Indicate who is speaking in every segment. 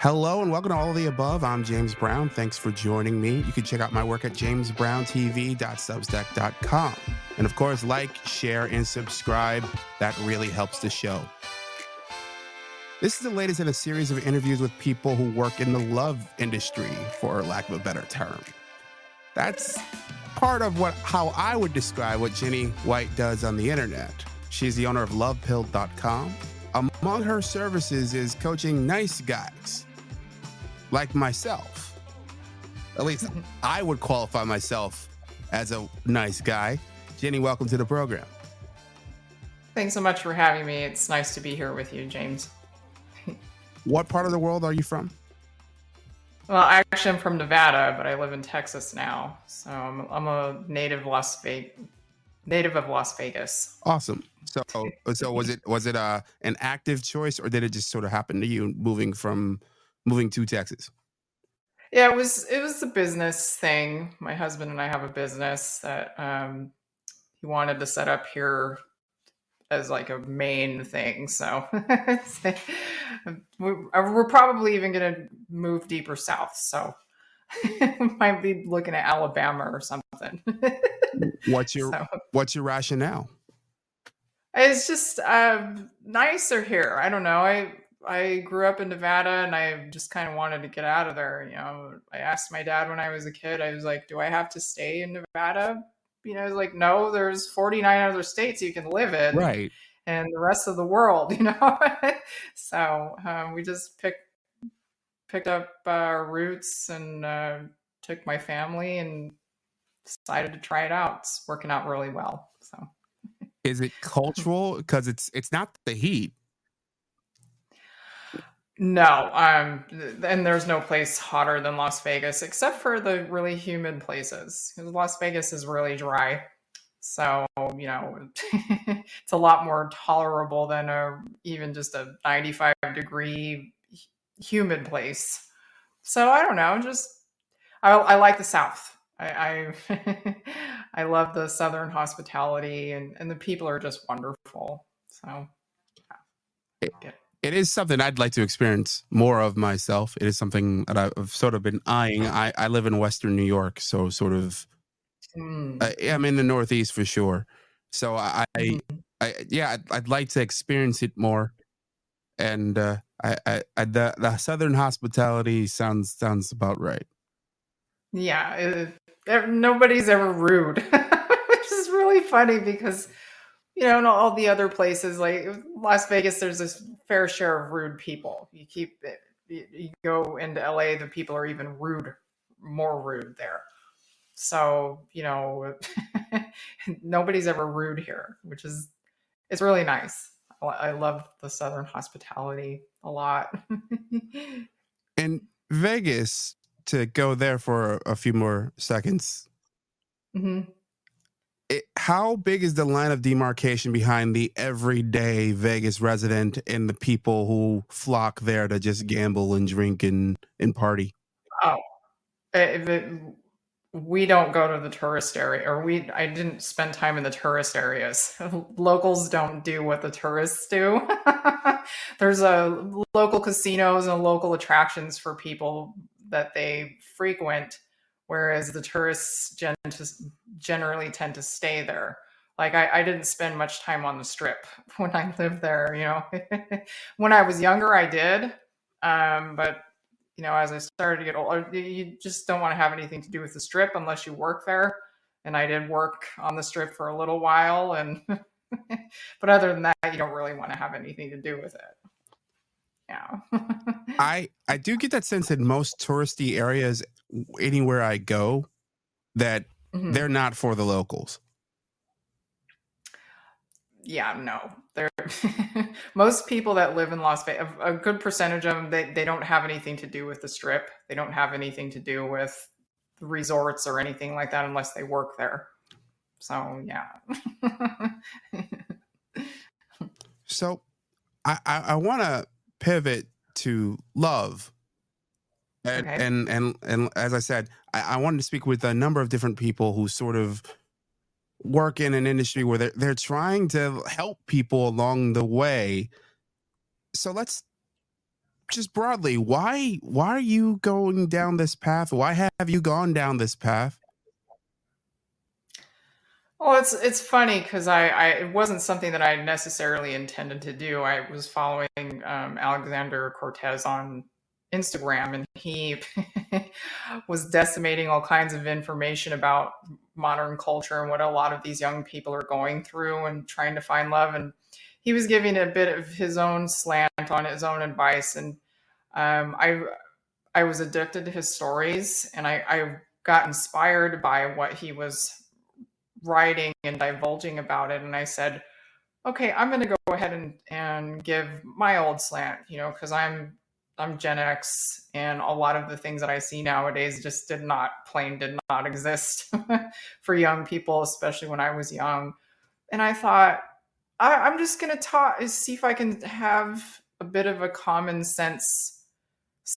Speaker 1: Hello and welcome to All of the Above. I'm James Brown. Thanks for joining me. You can check out my work at jamesbrowntv.substack.com. And of course, like, share, and subscribe. That really helps the show. This is the latest in a series of interviews with people who work in the love industry, for lack of a better term. That's part of how I would describe what Jenny White does on the internet. She's the owner of lovepill.com. Among her services is coaching nice guys like myself. At least I would qualify myself as a nice guy. Jenny, welcome to the program.
Speaker 2: Thanks so much for having me. It's nice to be here with you, James.
Speaker 1: What part of the world are you from?
Speaker 2: Well, actually, I'm from Nevada, but I live in Texas now. So I'm a native of Las Vegas.
Speaker 1: Awesome. So was it an active choice, or did it just sort of happen to you moving to Texas?
Speaker 2: Yeah, it was the business thing. My husband and I have a business that he wanted to set up here as like a main thing. So we're probably even going to move deeper south. So we might be looking at Alabama or something.
Speaker 1: What's your rationale?
Speaker 2: It's just nicer here. I don't know. I grew up in Nevada and I just kind of wanted to get out of there. You know, I asked my dad when I was a kid, I was like, do I have to stay in Nevada? You know, he's like, no, there's 49 other states you can live in.
Speaker 1: Right.
Speaker 2: And the rest of the world, you know? So we just picked up our roots and took my family and decided to try it out. It's working out really well. So.
Speaker 1: Is it cultural? Because it's not the heat.
Speaker 2: No, and there's no place hotter than Las Vegas, except for the really humid places. Because Las Vegas is really dry, so you know it's a lot more tolerable than even just a 95-degree humid place. So I don't know, I like the South. I I love the Southern hospitality, and the people are just wonderful. So yeah.
Speaker 1: It is something I'd like to experience more of myself. It is something that I've sort of been eyeing. I live in Western New York, so sort of I'm in the Northeast for sure. So I'd like to experience it more. And the Southern hospitality sounds about right.
Speaker 2: Yeah, nobody's ever rude, which is really funny because, you know, in all the other places like Las Vegas, there's this fair share of rude people. You go into LA, the people are even more rude there. So, you know, nobody's ever rude here, it's really nice. I love the Southern hospitality a lot.
Speaker 1: And Vegas, to go there for a few more seconds.
Speaker 2: Mm-hmm.
Speaker 1: How big is the line of demarcation behind the everyday Vegas resident and the people who flock there to just gamble and drink and party?
Speaker 2: Oh, we don't go to the tourist area, or I didn't spend time in the tourist areas. Locals don't do what the tourists do. There's local casinos and local attractions for people that they frequent, whereas the tourists generally tend to stay there. Like I didn't spend much time on the Strip when I lived there, you know. When I was younger, I did, but you know, as I started to get older, you just don't want to have anything to do with the Strip unless you work there. And I did work on the Strip for a little while, and but other than that, you don't really want to have anything to do with it. Yeah.
Speaker 1: I do get that sense in most touristy areas, anywhere I go, that they're not for the locals.
Speaker 2: Yeah, no. Most people that live in Las Vegas, a good percentage of them, they don't have anything to do with the Strip. They don't have anything to do with resorts or anything like that unless they work there. So, yeah.
Speaker 1: So I want to pivot to love. And as I said, I wanted to speak with a number of different people who sort of work in an industry where they're trying to help people along the way. So let's just broadly, why are you going down this path? Why have you gone down this path?
Speaker 2: Well, it's funny because it wasn't something that I necessarily intended to do. I was following Alexander Cortez on Instagram, and he was decimating all kinds of information about modern culture and what a lot of these young people are going through and trying to find love. And he was giving a bit of his own slant on his own advice, and um, I I was addicted to his stories, and I got inspired by what he was writing and divulging about it. And I said, okay, I'm going to go ahead and give my old slant, because I'm Gen X, and a lot of the things that I see nowadays just did not exist for young people, especially when I was young. And I thought, I'm just going to see if I can have a bit of a common sense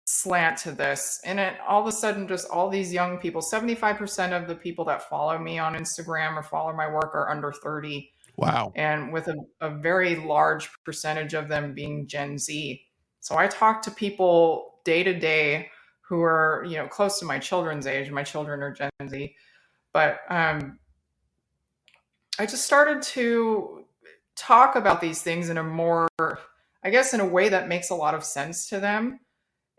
Speaker 2: slant to this. And it all of a sudden, just all these young people, 75% of the people that follow me on Instagram or follow my work are under 30,
Speaker 1: Wow.
Speaker 2: and with a very large percentage of them being Gen Z. So I talk to people day to day who are, close to my children's age. My children are Gen Z. But I just started to talk about these things in a more, I guess, in a way that makes a lot of sense to them.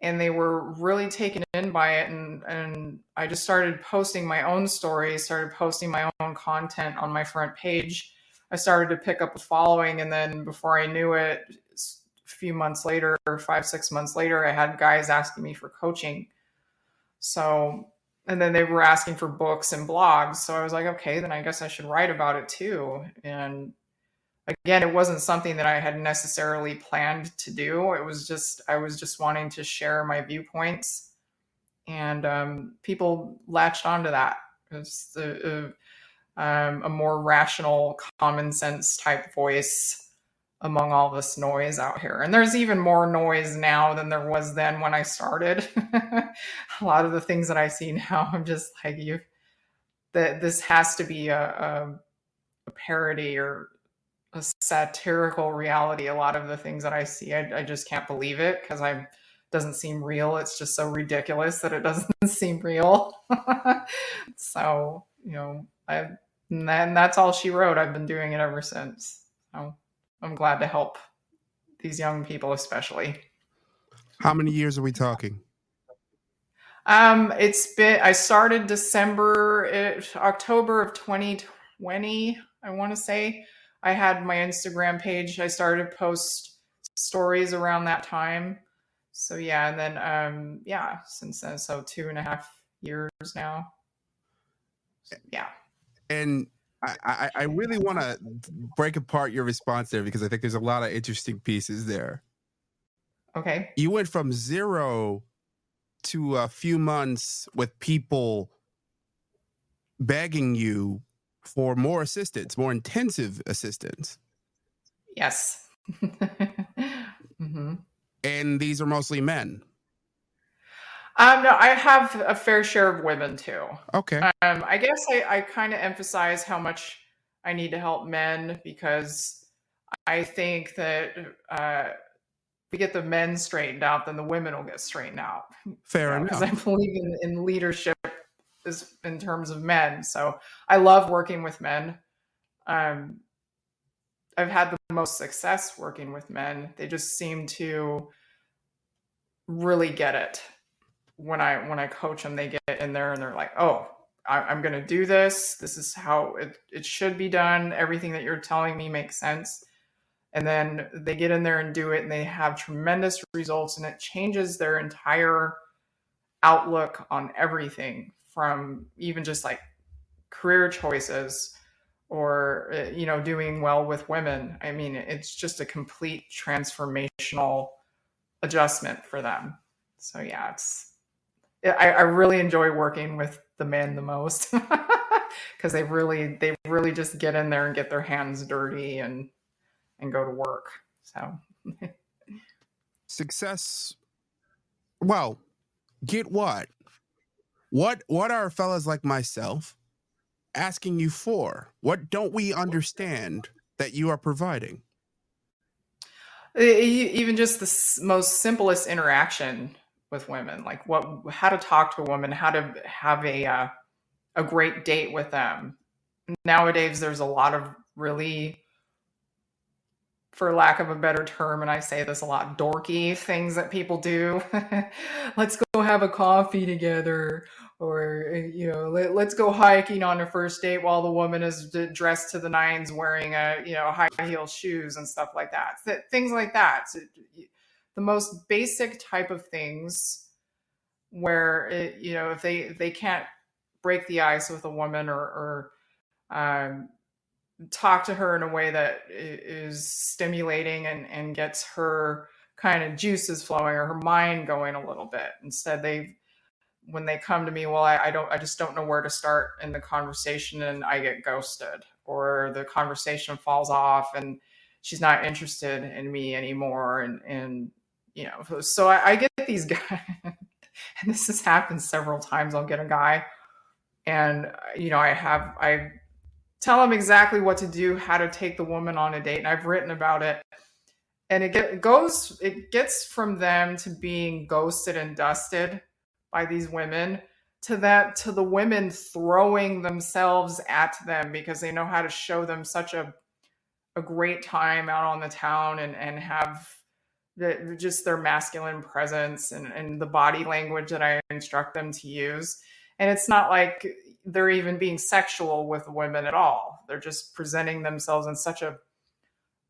Speaker 2: And they were really taken in by it. And I just started posting my own stories, started posting my own content on my front page. I started to pick up a following. And then before I knew it, a few months later, 5, 6 months later, I had guys asking me for coaching. So, and then they were asking for books and blogs. So I was like, okay, then I guess I should write about it too. And again, it wasn't something that I had necessarily planned to do. I was just wanting to share my viewpoints, and people latched onto that. It's a more rational, common sense type voice among all this noise out here. And there's even more noise now than there was then when I started. A lot of the things that I see now, I'm just like, that this has to be a parody or a satirical reality. A lot of the things that I see, I just can't believe it because I doesn't seem real. It's just so ridiculous that it doesn't seem real. So, and that's all she wrote. I've been doing it ever since. So I'm glad to help these young people, especially.
Speaker 1: How many years are we talking?
Speaker 2: I started October of 2020, I want to say. I had my Instagram page. I started to post stories around that time. So yeah, and then since then, so 2.5 years now. Yeah.
Speaker 1: And I really want to break apart your response there because I think there's a lot of interesting pieces there.
Speaker 2: Okay.
Speaker 1: You went from 0 to a few months with people begging you for more assistance, more intensive assistance.
Speaker 2: Yes. Mm-hmm.
Speaker 1: And these are mostly men.
Speaker 2: No, I have a fair share of women too.
Speaker 1: Okay.
Speaker 2: I guess I kind of emphasize how much I need to help men because I think that we get the men straightened out, then the women will get straightened out.
Speaker 1: Fair enough.
Speaker 2: Because I believe in leadership is in terms of men. So I love working with men. I've had the most success working with men. They just seem to really get it. When I coach them, they get in there and they're like, oh, I'm going to do this. This is how it should be done. Everything that you're telling me makes sense. And then they get in there and do it, and they have tremendous results, and it changes their entire outlook on everything, from even just like career choices or doing well with women. I mean, it's just a complete transformational adjustment for them. So yeah, I really enjoy working with the men the most because they really just get in there and get their hands dirty and go to work. So
Speaker 1: success. Well, get what? What are fellas like myself asking you for? What don't we understand that you are providing?
Speaker 2: Even just the most simplest interaction with women, like how to talk to a woman, how to have a great date with them. Nowadays, there's a lot of really, for lack of a better term, and I say this a lot, dorky things that people do. Let's go have a coffee together, or let's go hiking on a first date while the woman is dressed to the nines, wearing high heel shoes and stuff like that. Things like that. So, the most basic type of things where if they can't break the ice with a woman, or talk to her in a way that is stimulating and gets her kind of juices flowing or her mind going a little bit. Instead, when they come to me, well, I just don't know where to start in the conversation, and I get ghosted, or the conversation falls off and she's not interested in me anymore. And so I get these guys, and this has happened several times. I'll get a guy, and I tell them exactly what to do, how to take the woman on a date, and I've written about it. And it gets from them to being ghosted and dusted by these women, to the women throwing themselves at them because they know how to show them such a great time out on the town, and have just their masculine presence, and the body language that I instruct them to use. And it's not like they're even being sexual with women at all. They're just presenting themselves in such a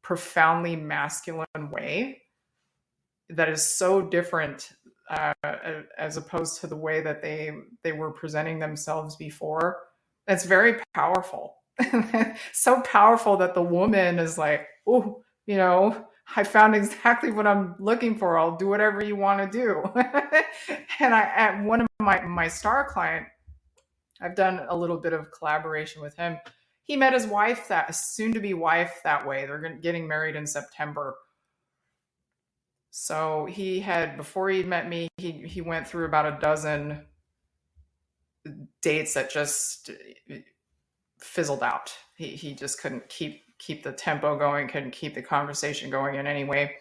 Speaker 2: profoundly masculine way that is so different, as opposed to the way that they were presenting themselves before. It's very powerful. So powerful that the woman is like, oh, I found exactly what I'm looking for. I'll do whatever you want to do. And at one of my star client, I've done a little bit of collaboration with him. He met his wife, that soon to be wife, that way. They're getting married in September. So before he met me, he went through about a dozen dates that just fizzled out. He just couldn't keep the tempo going, couldn't keep the conversation going in any way.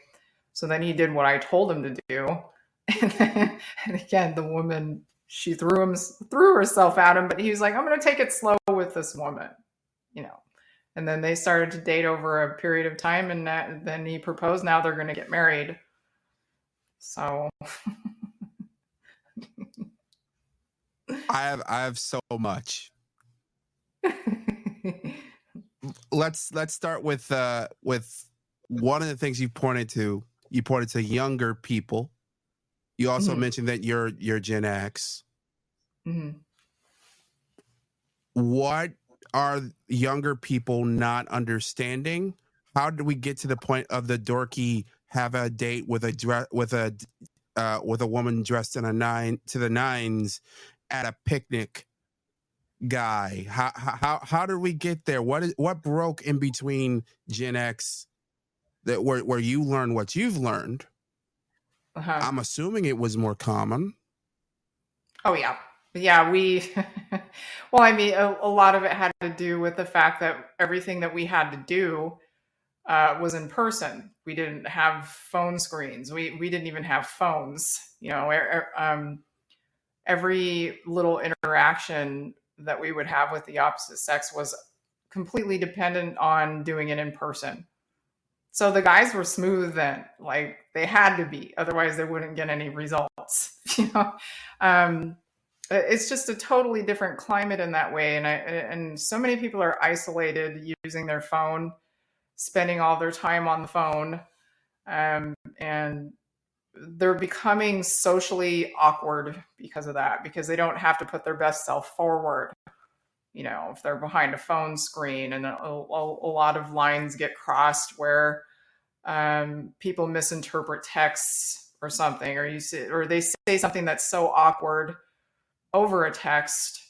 Speaker 2: So then he did what I told him to do. And again, the woman, she threw herself at him, but he was like, I'm going to take it slow with this woman, And then they started to date over a period of time, and then he proposed. Now they're going to get married. So
Speaker 1: I have so much. Let's start with one of the things you pointed to. You pointed to younger people. You also mentioned that you're Gen X.
Speaker 2: Mm-hmm.
Speaker 1: What are younger people not understanding? How do we get to the point of the dorky have a date with a woman dressed in to the nines at a picnic guy? How did we get there? What broke in between Gen X that where you learn what you've learned?
Speaker 2: Uh-huh.
Speaker 1: I'm assuming it was more common.
Speaker 2: Oh yeah. We well, I mean, a lot of it had to do with the fact that everything that we had to do was in person. We didn't have phone screens. We didn't even have phones. Every little interaction that we would have with the opposite sex was completely dependent on doing it in person. So the guys were smooth then, like they had to be, otherwise they wouldn't get any results. It's just a totally different climate in that way, and so many people are isolated, using their phone, spending all their time on the phone, and they're becoming socially awkward because of that, because they don't have to put their best self forward. If they're behind a phone screen, and a lot of lines get crossed where people misinterpret texts or something, or they say something that's so awkward over a text,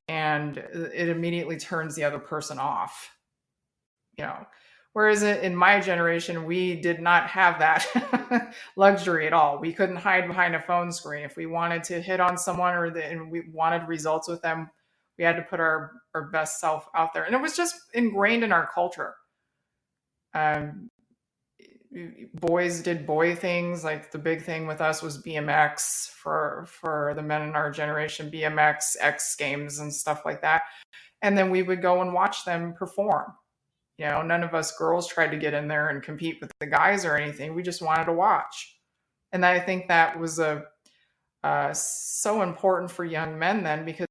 Speaker 2: and it immediately turns the other person off. Whereas in my generation, we did not have that luxury at all. We couldn't hide behind a phone screen. If we wanted to hit on someone, and we wanted results with them, we had to put our best self out there. And it was just ingrained in our culture. boys did boy things. Like the big thing with us was BMX for the men in our generation, BMX, X Games, and stuff like that. And then we would go and watch them perform. None of us girls tried to get in there and compete with the guys or anything. We just wanted to watch. And I think that was so important for young men then, because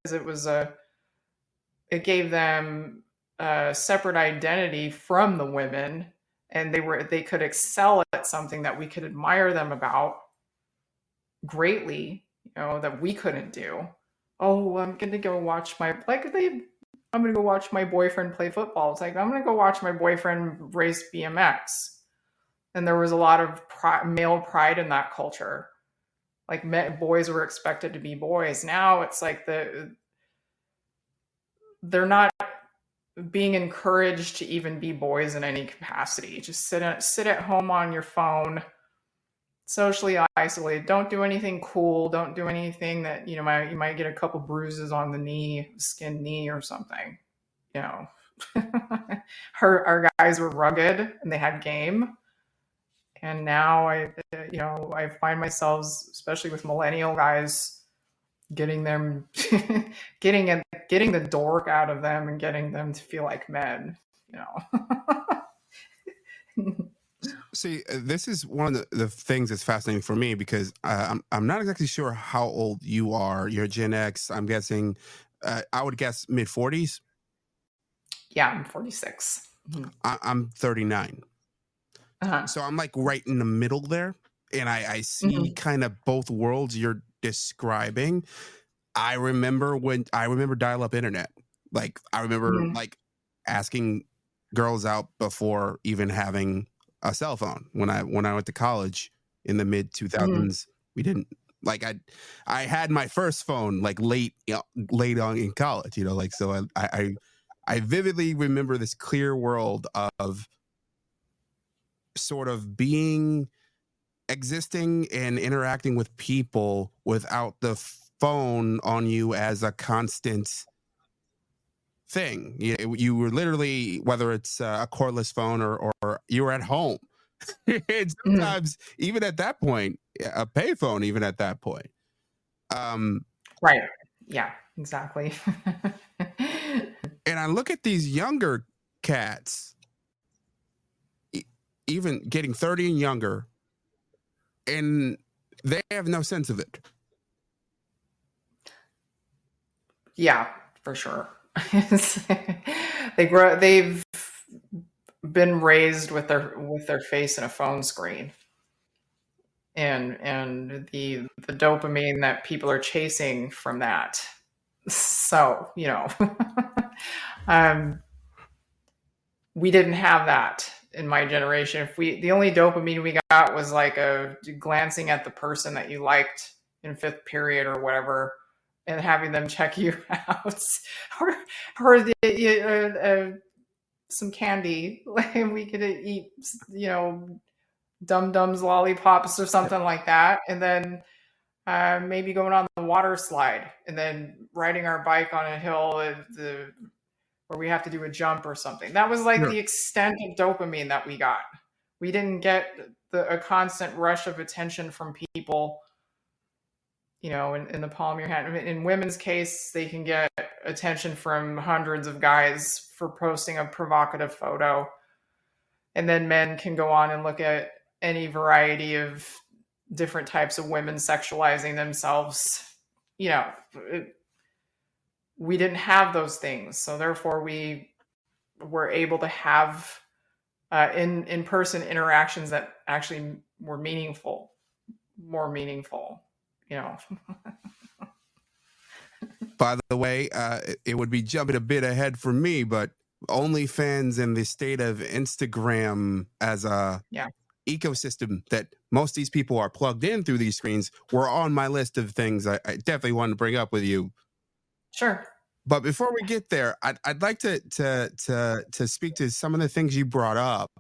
Speaker 2: it gave them a separate identity from the women, and they could excel at something that we could admire them about greatly, that we couldn't do. Oh, I'm gonna go watch I'm gonna go watch my boyfriend play football. It's like, I'm gonna go watch my boyfriend race BMX. And there was a lot of male pride in that culture. Like, boys were expected to be boys. Now it's like they're not being encouraged to even be boys in any capacity. Just sit at home on your phone, socially isolated. Don't do anything cool. Don't do anything that you might get a couple bruises on the knee, skinned knee or something. Our guys were rugged and they had game. And now I find myself, especially with millennial guys, getting them, getting the dork out of them and getting them to feel like men.
Speaker 1: See, this is one of the things that's fascinating for me, because I'm not exactly sure how old you are. You're Gen X. I'm guessing, I would guess mid 40s.
Speaker 2: Yeah, I'm 46. Mm-hmm.
Speaker 1: I'm 39. So I'm like right in the middle there. And I see kind of both worlds you're describing. I remember dial-up internet. Like, I remember like asking girls out before even having a cell phone. When I went to college in the mid 2000s, we didn't, like, I had my first phone like late on in college, like, so I vividly remember this clear world of sort of existing and interacting with people without the phone on you as a constant thing. You were literally, whether it's a cordless phone or you were at home. And sometimes even at that point, a payphone, even at that point.
Speaker 2: Right. Yeah, exactly.
Speaker 1: And I look at these younger cats, even getting 30 and younger, and they have no sense of it.
Speaker 2: Yeah, for sure. They've been raised with their face in a phone screen, and the dopamine that people are chasing from that. So, we didn't have that in my generation. The only dopamine we got was like glancing at the person that you liked in fifth period or whatever, and having them check you out, or some candy. Like, we could eat, Dum Dums lollipops or something like that, and then maybe going on the water slide, and then riding our bike on a hill where we have to do a jump or something. That was like the extent of dopamine that we got. We didn't get a constant rush of attention from people, in the palm of your hand. In women's case, they can get attention from hundreds of guys for posting a provocative photo. And then men can go on and look at any variety of different types of women sexualizing themselves. We didn't have those things. So therefore we were able to have in-person interactions that actually were more meaningful.
Speaker 1: By the way, it would be jumping a bit ahead for me, but OnlyFans and the state of Instagram as a ecosystem that most of these people are plugged in through these screens were on my list of things I definitely wanted to bring up with you.
Speaker 2: Sure.
Speaker 1: But before we get there, I'd like to speak to some of the things you brought up,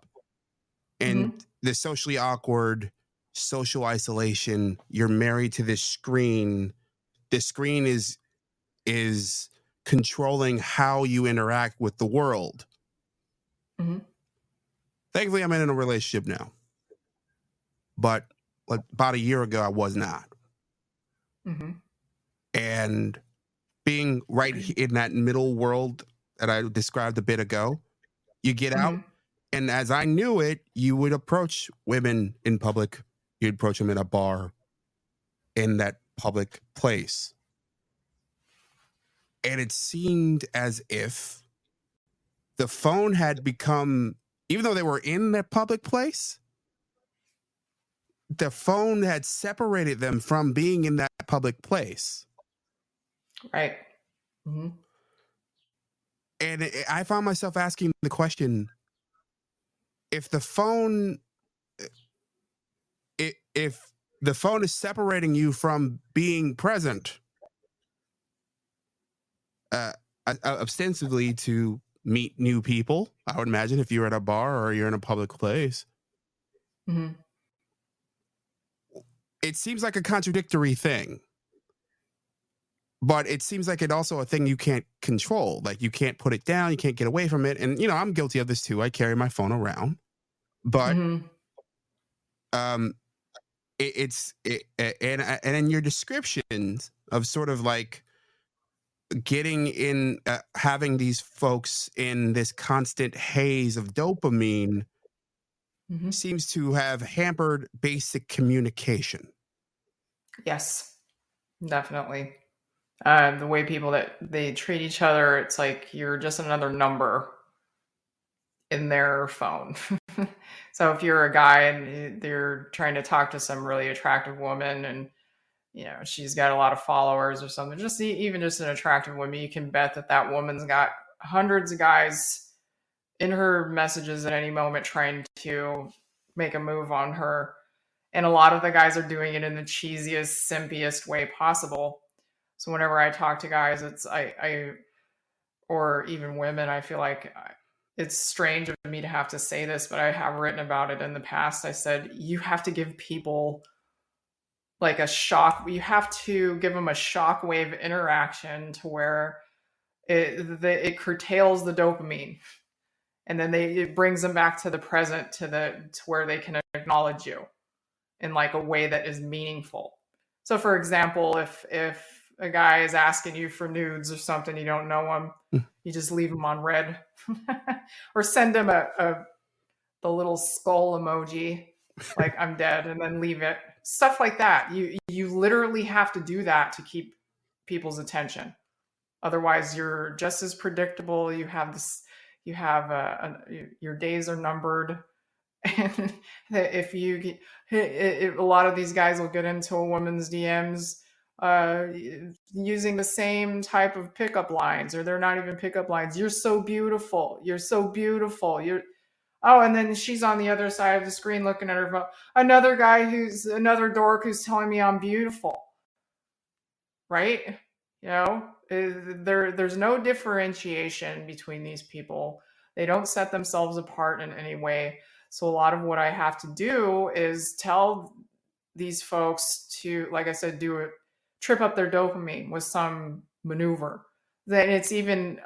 Speaker 1: and the socially awkward, social isolation. You're married to this screen. This screen is controlling how you interact with the world. Thankfully, I'm in a relationship now. but about a year ago, I was not.
Speaker 2: Mm-hmm.
Speaker 1: And being right in that middle world that I described a bit ago, you get out,
Speaker 2: Mm-hmm.
Speaker 1: and as I knew it, you would approach women in public. You'd approach them in a bar, in that public place. And it seemed as if the phone had become, even though they were in that public place, the phone had separated them from being in that public place.
Speaker 2: Right. Mm-hmm.
Speaker 1: And I found myself asking the question, if the phone, if the phone is separating you from being present, uh, ostensibly to meet new people, I would imagine if you're at a bar or you're in a public place,
Speaker 2: Mm-hmm.
Speaker 1: it seems like a contradictory thing. But it seems like it also a thing you can't control. Like you can't put it down, you can't get away from it. And I'm guilty of this too. I carry my phone around, but
Speaker 2: Mm-hmm.
Speaker 1: um, and in your descriptions of sort of like getting in, having these folks in this constant haze of dopamine
Speaker 2: Mm-hmm.
Speaker 1: seems to have hampered basic communication.
Speaker 2: Yes, definitely. The way people that they treat each other, it's like you're just another number in their phone. So if you're a guy and they're trying to talk to some really attractive woman and she's got a lot of followers or something, just even just an attractive woman, you can bet that that woman's got hundreds of guys in her messages at any moment trying to make a move on her. And a lot of the guys are doing it in the cheesiest, simpiest way possible. So whenever I talk to guys, it's I or even women, I feel like it's strange of me to have to say this, but I have written about it in the past. I said you have to give people like a shock. You have to give them a shockwave interaction to where it curtails the dopamine, and then it brings them back to the present, to where they can acknowledge you in like a way that is meaningful. So, for example, if a guy is asking you for nudes or something, you don't know him, you just leave him on red, or send him the little skull emoji, like I'm dead, and then leave it. Stuff like that. You literally have to do that to keep people's attention. Otherwise, you're just as predictable. You have this. You have your days are numbered. And if you a lot of these guys will get into a woman's DMs using the same type of pickup lines, or they're not even pickup lines. You're so beautiful. You're so beautiful. And then she's on the other side of the screen looking at her phone. Another dork who's telling me I'm beautiful. Right? There's no differentiation between these people. They don't set themselves apart in any way. So a lot of what I have to do is tell these folks to, like I said, trip up their dopamine with some maneuver. Then it's even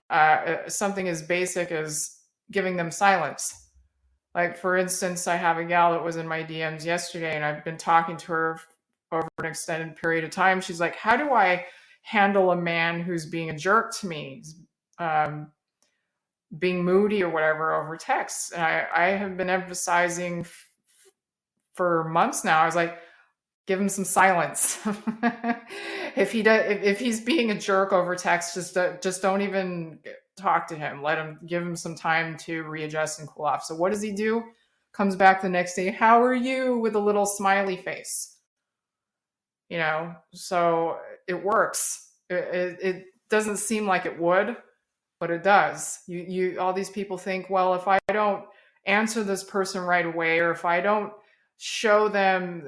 Speaker 2: something as basic as giving them silence. Like, for instance, I have a gal that was in my DMs yesterday, and I've been talking to her over an extended period of time. She's like, how do I handle a man who's being a jerk to me, being moody or whatever over text? And I have been emphasizing for months now. I was like, give him some silence. If he's being a jerk over text, just don't even talk to him. Give him some time to readjust and cool off. So what does he do? Comes back the next day. How are you? With a little smiley face. So it works. It doesn't seem like it would, but it does. All these people think, well, if I don't answer this person right away, or if I don't show them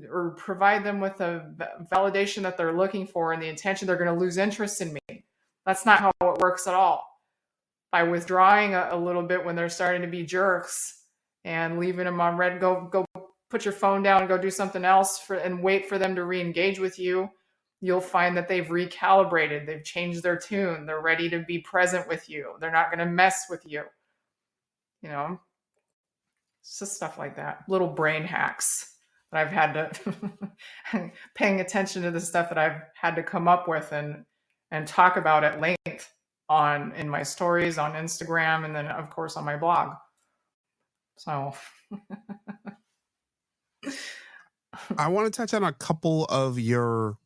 Speaker 2: or provide them with the validation that they're looking for and the intention, they're going to lose interest in me. That's not how it works at all. By withdrawing a little bit when they're starting to be jerks and leaving them on red, go put your phone down and go do something else and wait for them to re-engage with you. You'll find that they've recalibrated. They've changed their tune. They're ready to be present with you. They're not going to mess with you. It's just stuff like that. Little brain hacks that I've had to paying attention to the stuff that I've had to come up with and talk about at length on in my stories on Instagram and then of course on my blog. So
Speaker 1: I want to touch on a couple of your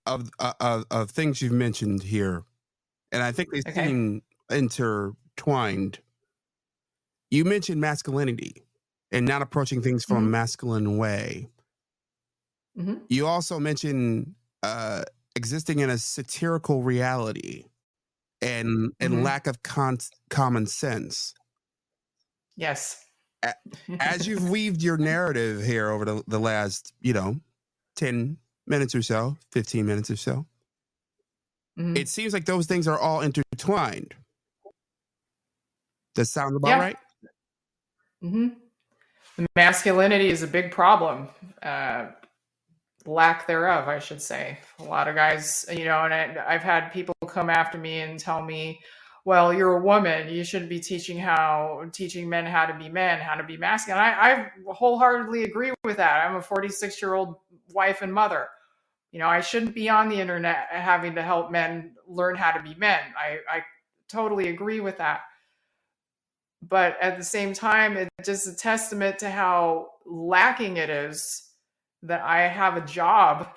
Speaker 1: of things you've mentioned here, and I think they
Speaker 2: okay.
Speaker 1: seem intertwined. You mentioned masculinity and not approaching things from a
Speaker 2: Mm-hmm.
Speaker 1: masculine way.
Speaker 2: Mm-hmm.
Speaker 1: You also mentioned existing in a satirical reality and
Speaker 2: Mm-hmm.
Speaker 1: lack of common sense.
Speaker 2: Yes.
Speaker 1: As you've weaved your narrative here over the last, 10 minutes or so, 15 minutes or so,
Speaker 2: Mm-hmm.
Speaker 1: it seems like those things are all intertwined. Does that sound about
Speaker 2: Yeah.
Speaker 1: right?
Speaker 2: Mm-hmm. The masculinity is a big problem. Uh, Lack thereof, I should say. A lot of guys, and I've had people come after me and tell me, "Well, you're a woman. You shouldn't be teaching men how to be men, how to be masculine." I wholeheartedly agree with that. I'm a 46-year-old wife and mother. I shouldn't be on the internet having to help men learn how to be men. I totally agree with that. But at the same time, it's just a testament to how lacking it is that I have a job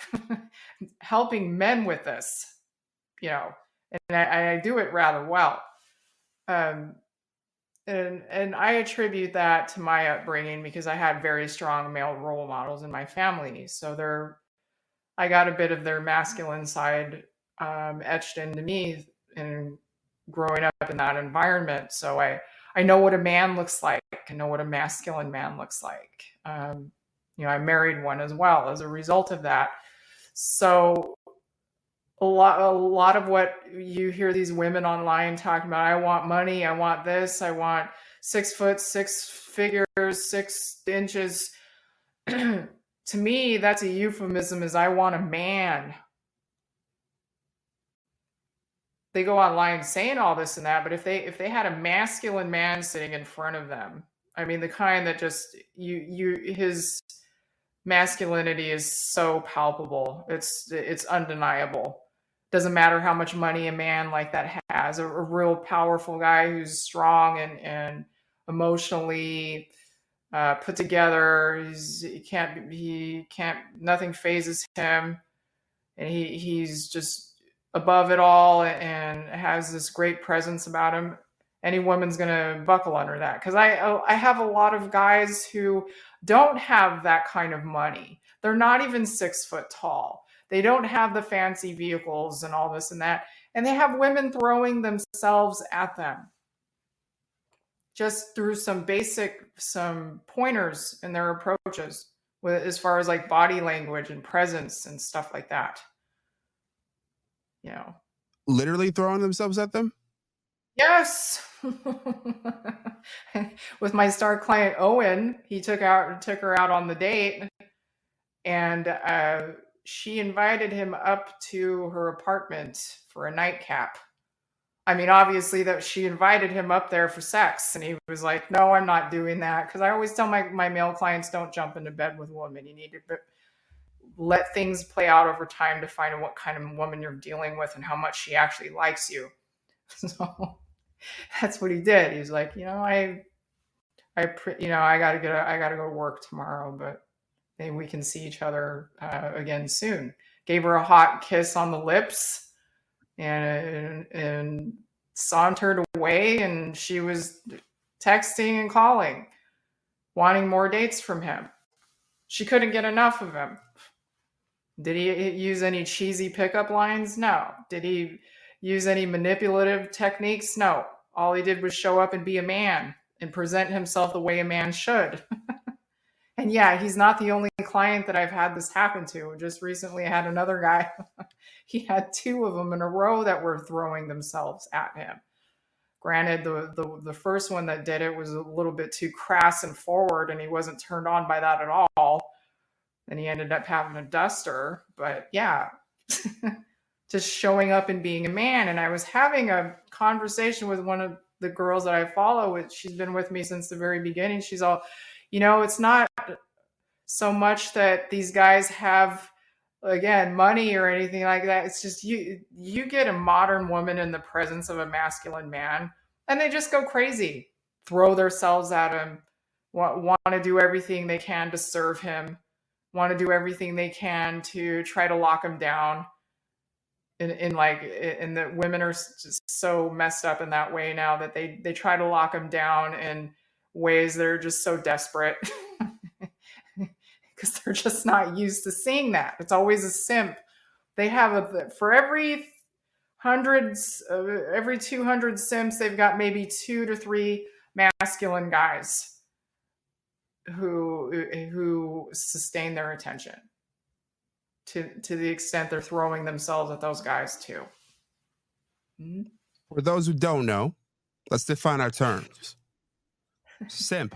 Speaker 2: helping men with this, you know, and I do it rather well. Um, and I attribute that to my upbringing because I had very strong male role models in my family. So I got a bit of their masculine side etched into me in growing up in that environment. So I know what a man looks like. I know what a masculine man looks like. I married one as well as a result of that. So a lot of what you hear these women online talking about, I want money, I want this, I want 6 foot, 6 figures, 6 inches. To me, that's a euphemism as I want a man. They go online saying all this and that, but if they had a masculine man sitting in front of them, I mean the kind that just his masculinity is so palpable. It's undeniable. Doesn't matter how much money a man like that has, a real powerful guy who's strong and emotionally put together. He can't nothing phases him, and he's just above it all and has this great presence about him. Any woman's gonna buckle under that because I have a lot of guys who don't have that kind of money. They're not even 6 foot tall. They don't have the fancy vehicles and all this and that, and they have women throwing themselves at them just through some pointers in their approaches with as far as like body language and presence and stuff like that. You know,
Speaker 1: Literally throwing themselves at them?
Speaker 2: yes. With my star client Owen, he took her out on the date, and she invited him up to her apartment for a nightcap. I mean, obviously that she invited him up there for sex, and he was like, "No, I'm not doing that." Because I always tell my male clients, don't jump into bed with a woman. You need to let things play out over time to find out what kind of woman you're dealing with and how much she actually likes you. So that's what he did. He was like, I gotta go to work tomorrow, but maybe we can see each other again soon. Gave her a hot kiss on the lips and sauntered away, and she was texting and calling, wanting more dates from him. She couldn't get enough of him. Did he use any cheesy pickup lines? No. Did he use any manipulative techniques? No. All he did was show up and be a man and present himself the way a man should. And yeah, he's not the only client that I've had this happen to. Just recently, I had another guy. He had two of them in a row that were throwing themselves at him. Granted, the first one that did it was a little bit too crass and forward, and he wasn't turned on by that at all. Then he ended up having a duster. But yeah, just showing up and being a man. And I was having a conversation with the girls that I follow, she's been with me since the very beginning. She's all, it's not so much that these guys have, again, money or anything like that. It's just you get a modern woman in the presence of a masculine man and they just go crazy, throw themselves at him, want to do everything they can to serve him, want to do everything they can to try to lock him down. And the women are just so messed up in that way now that they try to lock him down in ways that are just so desperate. Because they're just not used to seeing that. It's always a simp. They have for every every 200 simps, they've got maybe 2 to 3 masculine guys who sustain their attention to the extent they're throwing themselves at those guys too. Mm-hmm.
Speaker 1: For those who don't know, let's define our terms. Simp.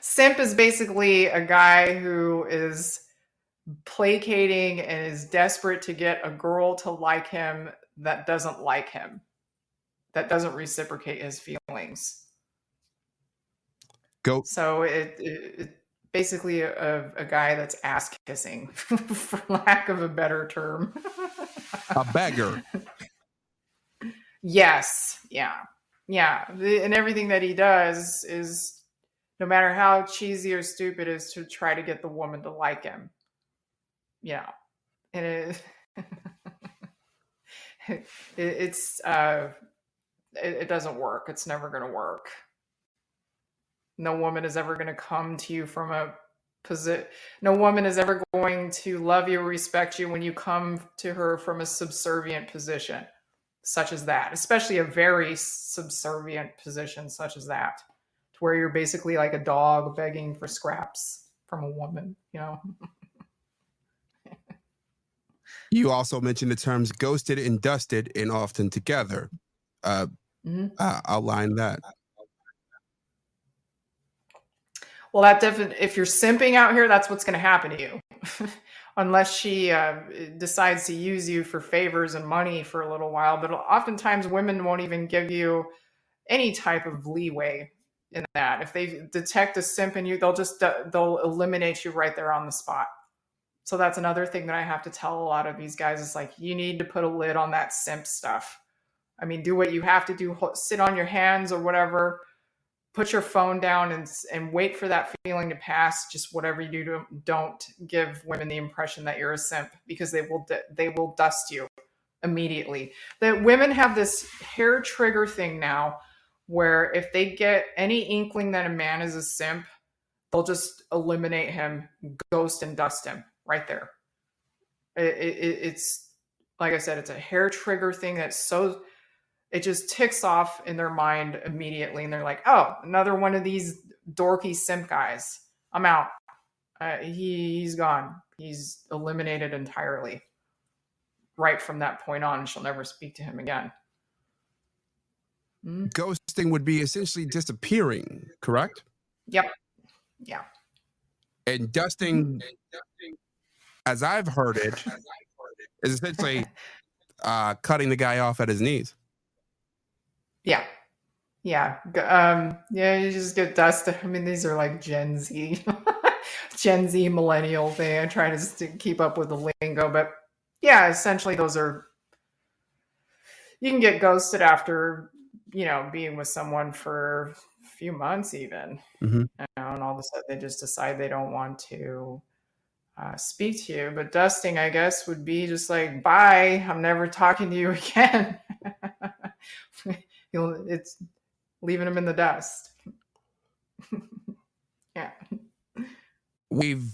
Speaker 2: Simp is basically a guy who is placating and is desperate to get a girl to like him that doesn't like him, that doesn't reciprocate his feelings. So it basically a guy that's ass kissing, for lack of a better term.
Speaker 1: A beggar.
Speaker 2: Yes. Yeah. And everything that he does is, no matter how cheesy or stupid, is to try to get the woman to like him. Yeah. And it doesn't work. It's never going to work. No woman is ever going to come to you from a position. No woman is ever going to love you or respect you when you come to her from a subservient position, such as that, especially a very subservient position such as that, to where you're basically like a dog begging for scraps from a woman,
Speaker 1: You also mentioned the terms ghosted and dusted and often together. Outline that.
Speaker 2: Well, if you're simping out here, that's what's going to happen to you. Unless she decides to use you for favors and money for a little while. But oftentimes women won't even give you any type of leeway in that. If they detect a simp in you, they'll eliminate you right there on the spot. So that's another thing that I have to tell a lot of these guys is like, you need to put a lid on that simp stuff. I mean, do what you have to do, sit on your hands or whatever, put your phone down and wait for that feeling to pass. Just whatever you do, don't give women the impression that you're a simp, because they will dust you immediately. That women have this hair trigger thing now where if they get any inkling that a man is a simp, they'll just eliminate him, ghost and dust him right there. It's like I said, it's a hair trigger thing it just ticks off in their mind immediately. And they're like, oh, another one of these dorky simp guys. I'm out. He's gone. He's eliminated entirely. Right from that point on, she'll never speak to him again.
Speaker 1: Ghosting would be essentially disappearing, correct?
Speaker 2: Yep. Yeah.
Speaker 1: And dusting, as I've heard it, is essentially cutting the guy off at his knees.
Speaker 2: Yeah. You just get dusted. I mean, these are like Gen Z millennial thing. I try to keep up with the lingo, but yeah, essentially those are, you can get ghosted after, being with someone for a few months even.
Speaker 1: Mm-hmm.
Speaker 2: And all of a sudden they just decide they don't want to speak to you. But dusting, I guess, would be just like, bye, I'm never talking to you again. It's leaving them in the dust. Yeah.
Speaker 1: We've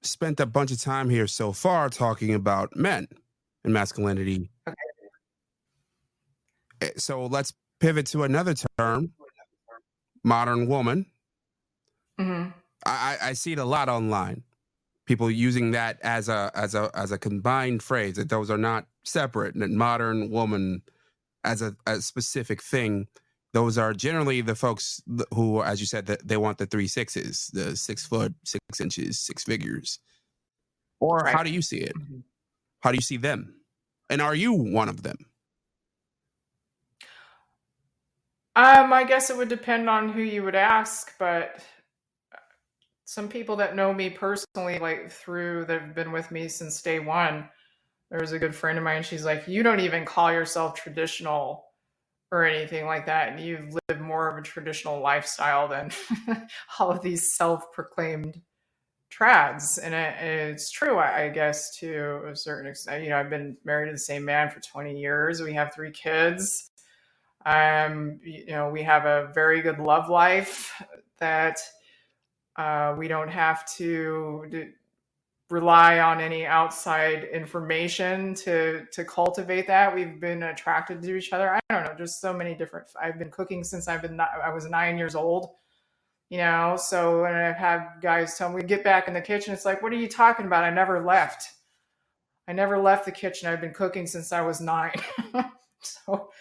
Speaker 1: spent a bunch of time here so far talking about men and masculinity. Okay. So let's pivot to another term, modern woman. Mm-hmm. I see it a lot online. People using that as a combined phrase, that those are not separate, and that modern woman as a specific thing. Those are generally the folks who, as you said, that they want the 3 6s, the 6 foot, 6 inches, 6 figures. Or right. How do you see it? Mm-hmm. How do you see them? And are you one of them?
Speaker 2: I guess it would depend on who you would ask, but some people that know me personally, like through that have been with me since day one, there's a good friend of mine. She's like, you don't even call yourself traditional or anything like that, and you live more of a traditional lifestyle than all of these self-proclaimed trads. And it's true, I guess, to a certain extent. I've been married to the same man for 20 years. We have 3 kids. We have a very good love life that we don't have to rely on any outside information to cultivate that. We've been attracted to each other. I don't know, just so many different. I've been cooking since I was 9 years old. So when I've had guys tell me, get back in the kitchen, it's like, what are you talking about? I never left. I never left the kitchen. I've been cooking since I was 9. So,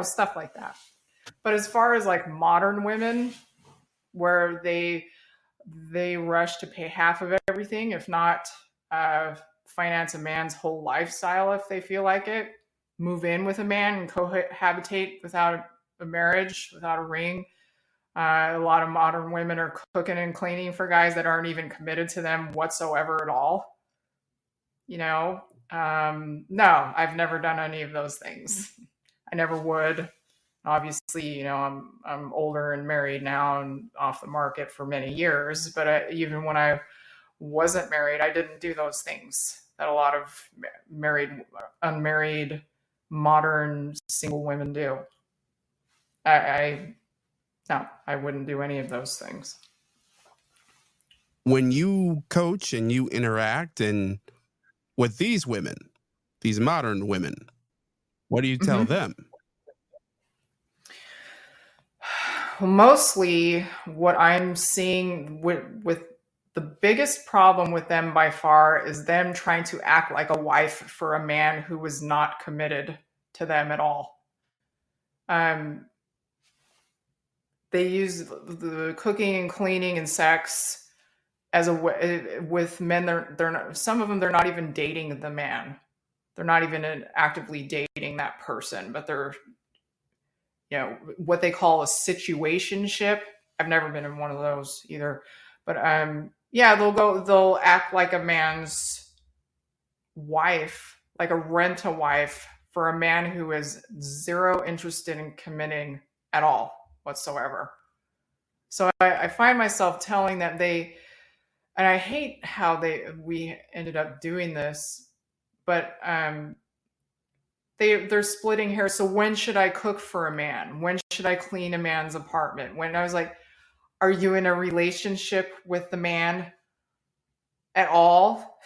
Speaker 2: stuff like that. But as far as like modern women, where they rush to pay half of everything, if not finance a man's whole lifestyle if they feel like it, move in with a man and cohabitate without a marriage, without a ring. A lot of modern women are cooking and cleaning for guys that aren't even committed to them whatsoever at all. No, I've never done any of those things. I never would. Obviously, I'm older and married now and off the market for many years. But even when I wasn't married, I didn't do those things that a lot of unmarried, modern single women do. No, I wouldn't do any of those things.
Speaker 1: When you coach and you interact and with these women, these modern women, what do you tell them?
Speaker 2: Mostly what I'm seeing with the biggest problem with them by far is them trying to act like a wife for a man who was not committed to them at all. They use the cooking and cleaning and sex as a way with men. They're not, some of them, they're not even dating the man. They're not even actively dating that person, but they're what they call a situationship. I've never been in one of those either, but they'll act like a man's wife, like a rent-a-wife for a man who is zero interested in committing at all whatsoever. So I find myself telling them and I hate how we ended up doing this, but they're splitting hairs. So when should I cook for a man? When should I clean a man's apartment? When I was like, are you in a relationship with the man at all?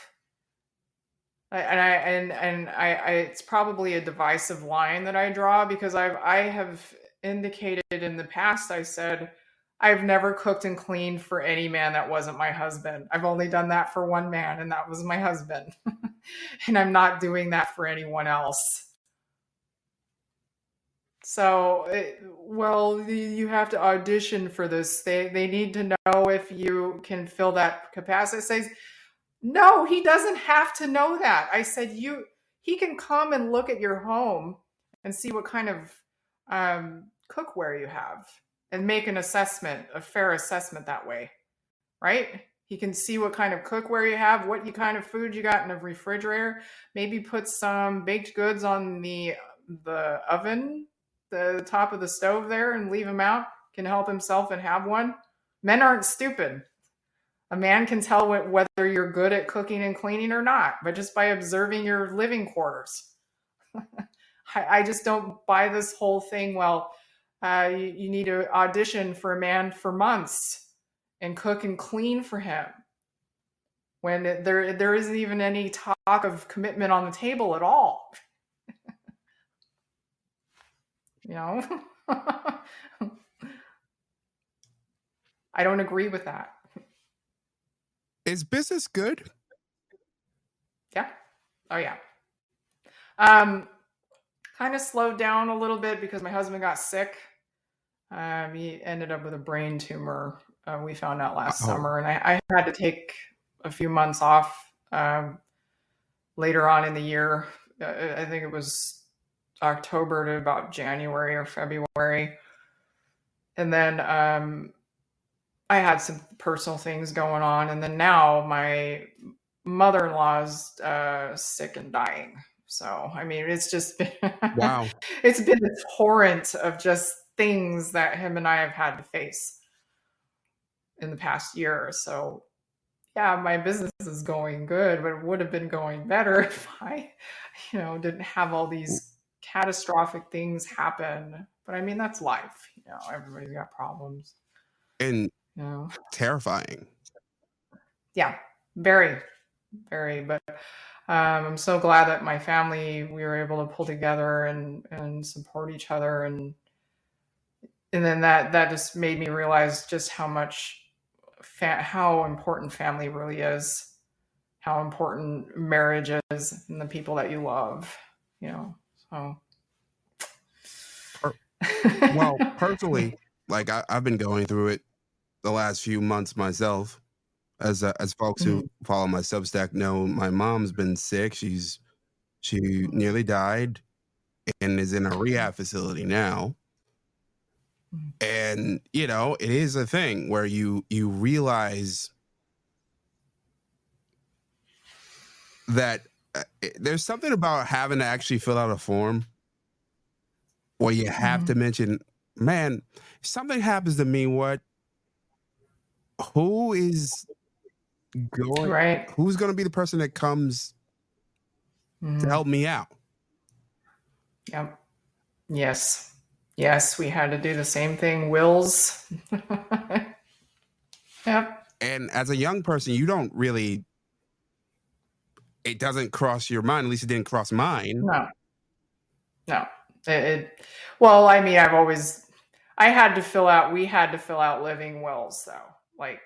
Speaker 2: It's probably a divisive line that I draw because I have indicated in the past, I said, I've never cooked and cleaned for any man that wasn't my husband. I've only done that for one man, and that was my husband. And I'm not doing that for anyone else. So, you have to audition for this. They need to know if you can fill that capacity. It says, no, he doesn't have to know that. I said, he can come and look at your home and see what kind of cookware you have and make an assessment, a fair assessment that way, right? He can see what kind of cookware you have, what kind of food you got in the refrigerator. Maybe put some baked goods on the oven, the top of the stove there, and leave him out. Can help himself and have one. Men aren't stupid. A man can tell whether you're good at cooking and cleaning or not, but just by observing your living quarters. I just don't buy this whole thing. Well, you need to audition for a man for months and cook and clean for him when there isn't even any talk of commitment on the table at all. I don't agree with that.
Speaker 1: Is business good?
Speaker 2: Yeah. Oh, yeah. Kind of slowed down a little bit because my husband got sick. He ended up with a brain tumor. We found out last summer, and I had to take a few months off later on in the year. I think it was October to about January or February. And then I had some personal things going on, and then now my mother-in-law's sick and dying. So I mean, it's just been
Speaker 1: Wow.
Speaker 2: it's been a torrent of just things that him and I have had to face in the past year. So yeah, my business is going good, but it would have been going better if I, didn't have all these catastrophic things happen. But I mean, that's life. Everybody's got problems.
Speaker 1: And
Speaker 2: You know,
Speaker 1: terrifying.
Speaker 2: yeah, very, very. But I'm so glad that my family, we were able to pull together and support each other, and then that just made me realize just how much how important family really is, how important marriage is, and the people that you love. So.
Speaker 1: Well, personally, like I've been going through it the last few months myself. As folks who
Speaker 2: Mhm.
Speaker 1: follow my Substack know, my mom's been sick. She nearly died and is in a rehab facility now.
Speaker 2: Mhm.
Speaker 1: And it is a thing where you realize that there's something about having to actually fill out a form where you have to
Speaker 2: Mhm.
Speaker 1: mention, man, if something happens to me, who is going
Speaker 2: Right.
Speaker 1: who's going to be the person that comes to
Speaker 2: Mhm.
Speaker 1: help me out?
Speaker 2: Yep. Yes. Yes, we had to do the same thing. Wills. Yep.
Speaker 1: And as a young person, you don't really, it doesn't cross your mind. At least it didn't cross mine.
Speaker 2: No. No. Well, I mean, I had to fill out. We had to fill out living wills, though. Like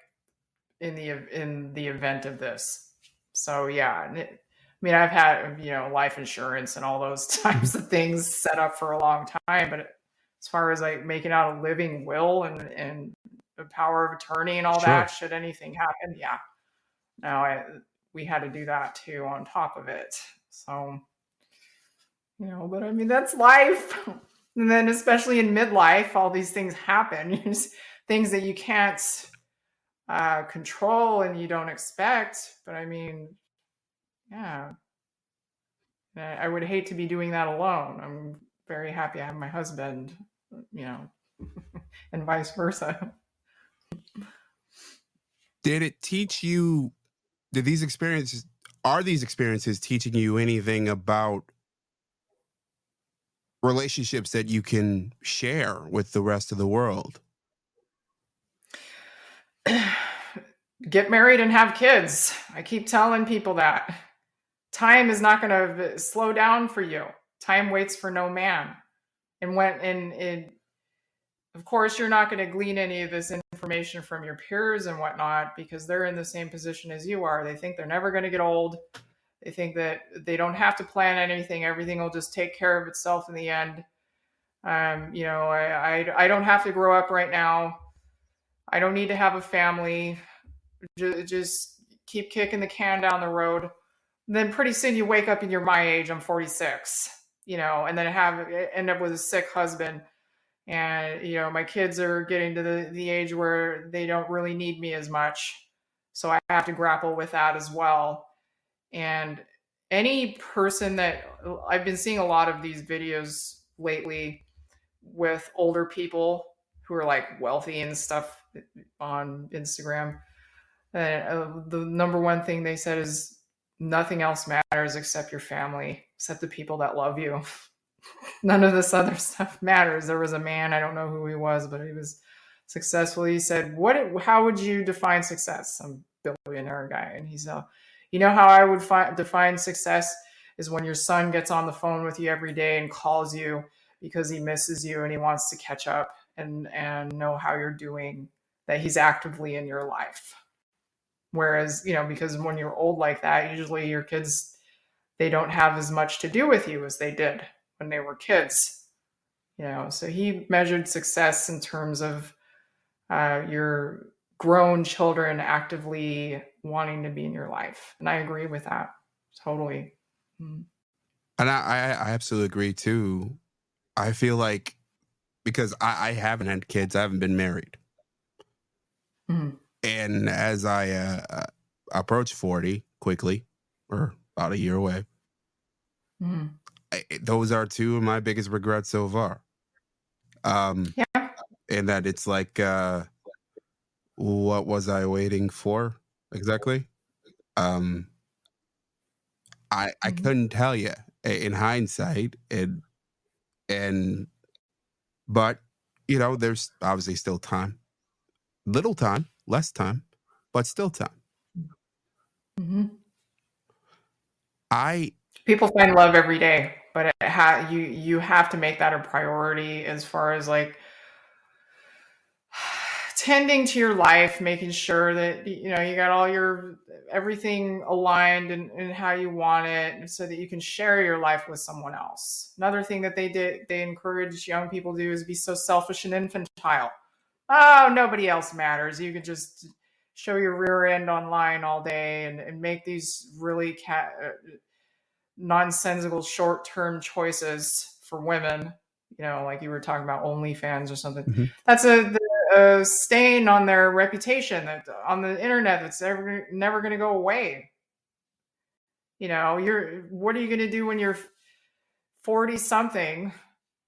Speaker 2: in the event of this. So yeah, I mean, I've had life insurance and all those types of things set up for a long time, but as far as like making out a living will and the power of attorney and all that,
Speaker 1: Sure.
Speaker 2: should anything happen, yeah, no, we had to do that too on top of it. So but I mean that's life. And then especially in midlife, all these things happen. Things that you can't control and you don't expect. But I mean, yeah, I would hate to be doing that alone. I'm very happy I have my husband, you know, and vice versa.
Speaker 1: Did it teach you, did these experiences, are these experiences teaching you anything about relationships that you can share with the rest of the world?
Speaker 2: Get married and have kids. I keep telling people that time is not going to slow down for you. Time waits for no man. And of course, you're not going to glean any of this information from your peers and whatnot because they're in the same position as you are. They think they're never going to get old. They think that they don't have to plan anything. Everything will just take care of itself in the end. I don't have to grow up right now. I don't need to have a family. Just keep kicking the can down the road. And then pretty soon you wake up and you're my age. I'm 46. And then end up with a sick husband. And my kids are getting to the age where they don't really need me as much. So I have to grapple with that as well. And any person that I've been seeing a lot of these videos lately with older people who are like wealthy and stuff on Instagram. The number one thing they said is nothing else matters except your family, except the people that love you. None of this other stuff matters. There was a man, I don't know who he was, but he was successful. He said, how would you define success? Some billionaire guy. And he said, how I would define success is when your son gets on the phone with you every day and calls you because he misses you and he wants to catch up and know how you're doing, that he's actively in your life. Whereas, because when you're old like that, usually your kids, they don't have as much to do with you as they did when they were kids. So he measured success in terms of your grown children actively wanting to be in your life. And I agree with that. Totally.
Speaker 1: And I absolutely agree too. I feel like because I haven't had kids. I haven't been married.
Speaker 2: Mhm.
Speaker 1: And as I approach 40 quickly, or about a year away,
Speaker 2: Mhm.
Speaker 1: those are two of my biggest regrets so far.
Speaker 2: Yeah.
Speaker 1: And that it's like, what was I waiting for exactly? Um, I
Speaker 2: Mhm.
Speaker 1: couldn't tell you in hindsight, and but there's obviously still time, little time, less time, but still time.
Speaker 2: Mhm.
Speaker 1: I
Speaker 2: People find love every day, but you have to make that a priority as far as like tending to your life, making sure that you got all your everything aligned and how you want it, so that you can share your life with someone else. Another thing that they encourage young people to do is be so selfish and infantile. Oh, nobody else matters. You can just show your rear end online all day and make these really nonsensical short-term choices for women, like you were talking about OnlyFans or something.
Speaker 1: Mhm.
Speaker 2: That's a stain on their reputation that on the internet that's never going to go away. What are you going to do when you're 40 something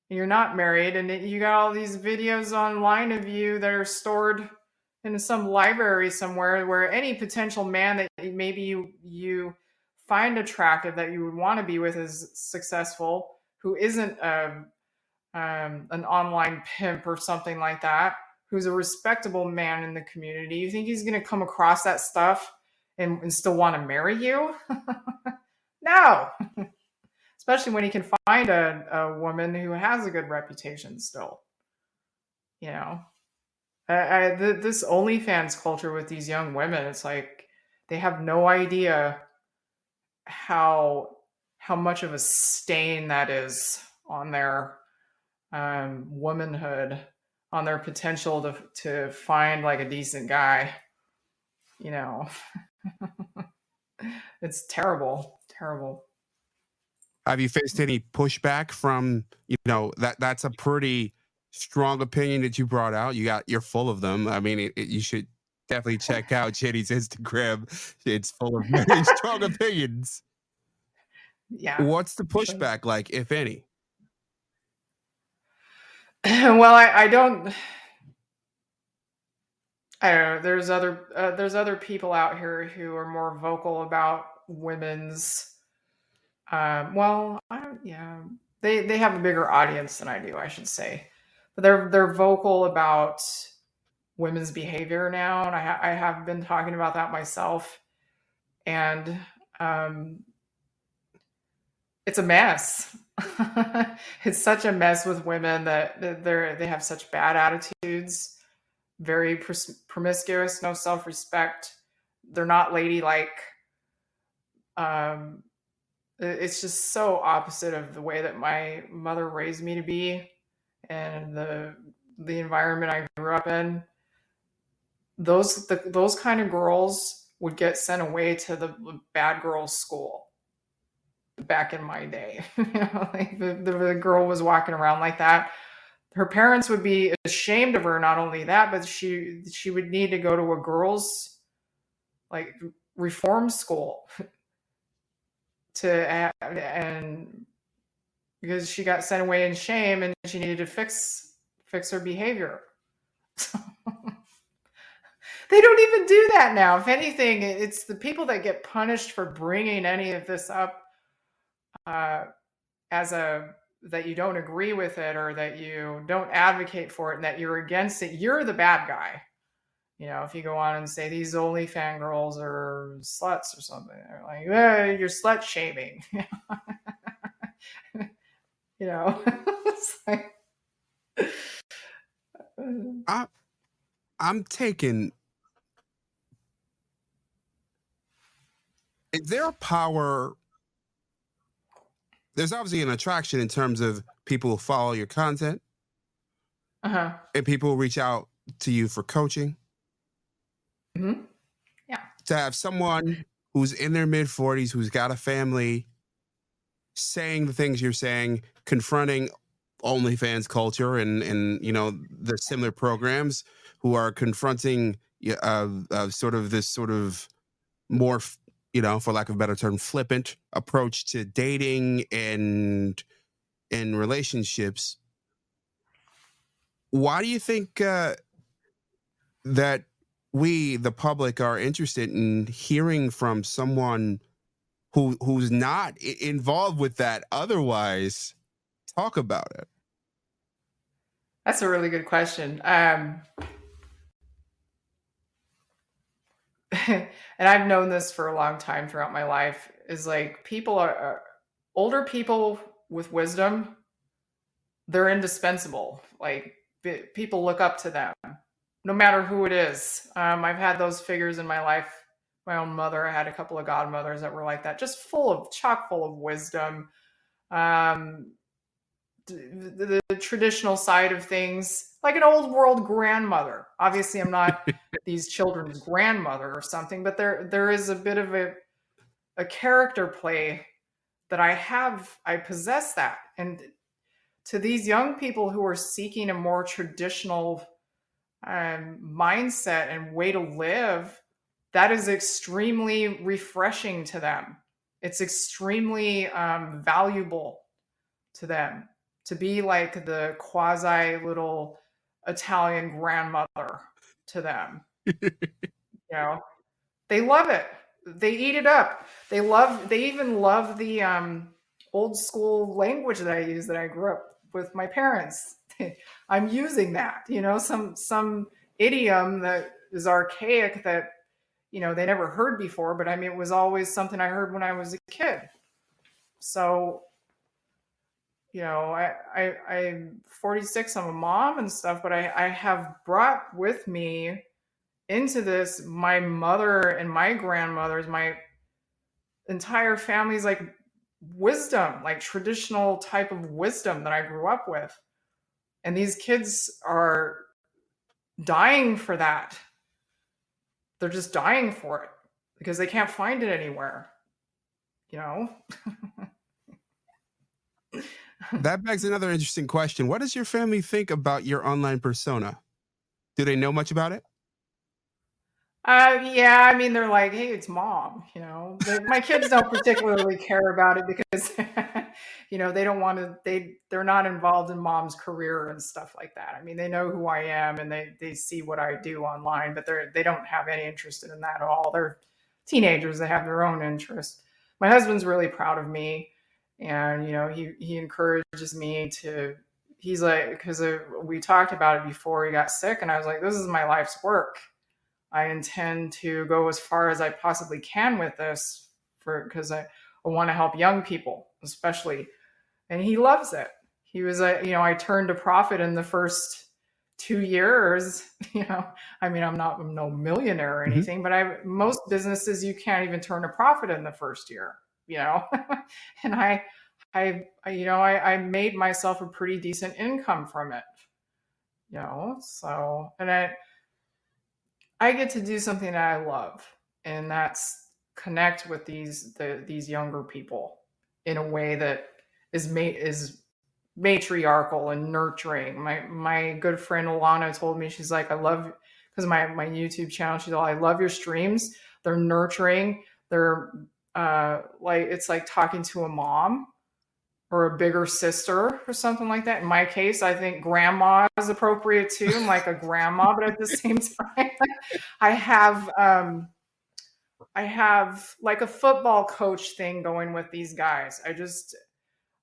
Speaker 2: and you're not married and you got all these videos online of you that are stored in some library somewhere where any potential man that maybe you find attractive that you would want to be with is successful, who isn't an online pimp or something like that, who's a respectable man in the community. You think he's going to come across that stuff and still want to marry you? No, especially when he can find a woman who has a good reputation still. You know, this OnlyFans culture with these young women, it's like they have no idea how how much of a stain that is on their womanhood, on their potential to find like a decent guy. You know, it's terrible, terrible.
Speaker 1: Have you faced any pushback from, that's a pretty strong opinion that you brought out. You're full of them. I mean, you should definitely check out Jenny's Instagram. It's full of very strong opinions.
Speaker 2: Yeah,
Speaker 1: What's the
Speaker 2: sure.
Speaker 1: pushback like, if any?
Speaker 2: Well, I don't. I don't know. There's other people out here who are more vocal about women's. Well, yeah, they have a bigger audience than I do, I should say, but they're vocal about women's behavior now, and I have been talking about that myself, and um, it's a mess. It's such a mess with women that they have such bad attitudes, very promiscuous, no self respect. They're not ladylike. Um, it's just so opposite of the way that my mother raised me to be, and the environment I grew up in. Those kind of girls would get sent away to the bad girls' school back in my day. Like the girl was walking around like that. Her parents would be ashamed of her. Not only that, but she would need to go to a girls' like reform school and because she got sent away in shame and she needed to fix her behavior. They don't even do that now. If anything, it's the people that get punished for bringing any of this up uh, as a that you don't agree with it or that you don't advocate for it and that you're against it. You're the bad guy. If you go on and say these only fangirls are sluts or something, they're like, you're slut shaming. It's like,
Speaker 1: I, I'm taking. Is there a power? There's obviously an attraction in terms of people who follow your content
Speaker 2: uh-huh.
Speaker 1: and people who reach out to you for coaching.
Speaker 2: Hmm. Yeah.
Speaker 1: To have someone who's in their mid 40s, who's got a family, saying the things you're saying, confronting OnlyFans culture and the similar programs who are confronting sort of this sort of more for lack of a better term, flippant approach to dating and relationships. Why do you think that we, the public, are interested in hearing from someone who's not involved with that otherwise talk about it?
Speaker 2: That's a really good question. And I've known this for a long time throughout my life, is like people are older people with wisdom, they're indispensable. Like people look up to them, no matter who it is. I've had those figures in my life. My own mother, I had a couple of godmothers that were like that, just chock full of wisdom. Um, the traditional side of things, like an old world grandmother. Obviously, I'm not these children's grandmother or something, but there is a bit of a character play that I possess that. And to these young people who are seeking a more traditional mindset and way to live, that is extremely refreshing to them. It's extremely valuable to them to be like the quasi little Italian grandmother to them. You know, they love it. They eat it up. They even love the old school language that I use, that I grew up with my parents. I'm using that, some idiom that is archaic that, they never heard before, but I mean, it was always something I heard when I was a kid. So, I'm 46, I'm a mom and stuff, but I have brought with me into this my mother and my grandmothers, my entire family's like wisdom, like traditional type of wisdom that I grew up with. And these kids are dying for that. They're just dying for it because they can't find it anywhere, you know?
Speaker 1: That begs another interesting question. What does your family think about your online persona? Do they know much about it?
Speaker 2: Yeah, I mean, they're like, hey, it's mom, My kids don't particularly care about it because, they don't want to, they're not involved in mom's career and stuff like that. I mean, they know who I am and they see what I do online, but they don't have any interest in that at all. They're teenagers. They have their own interest. My husband's really proud of me. And, he encourages me to, he's like, because we talked about it before he got sick. And I was like, this is my life's work. I intend to go as far as I possibly can with this because I want to help young people, especially. And he loves it. He was I turned a profit in the first 2 years. I mean, I'm no millionaire or
Speaker 1: Mhm.
Speaker 2: anything, but most businesses, you can't even turn a profit in the first year, and I made myself a pretty decent income from it, so, and I get to do something that I love, and that's connect with these younger people in a way that is matriarchal and nurturing. My good friend Alana told me, she's like, I love, because my YouTube channel, she's all, I love your streams. They're nurturing. They're like, it's like talking to a mom or a bigger sister or something like that. In my case, I think grandma is appropriate too. I'm like a grandma, but at the same time, I have I have like a football coach thing going with these guys.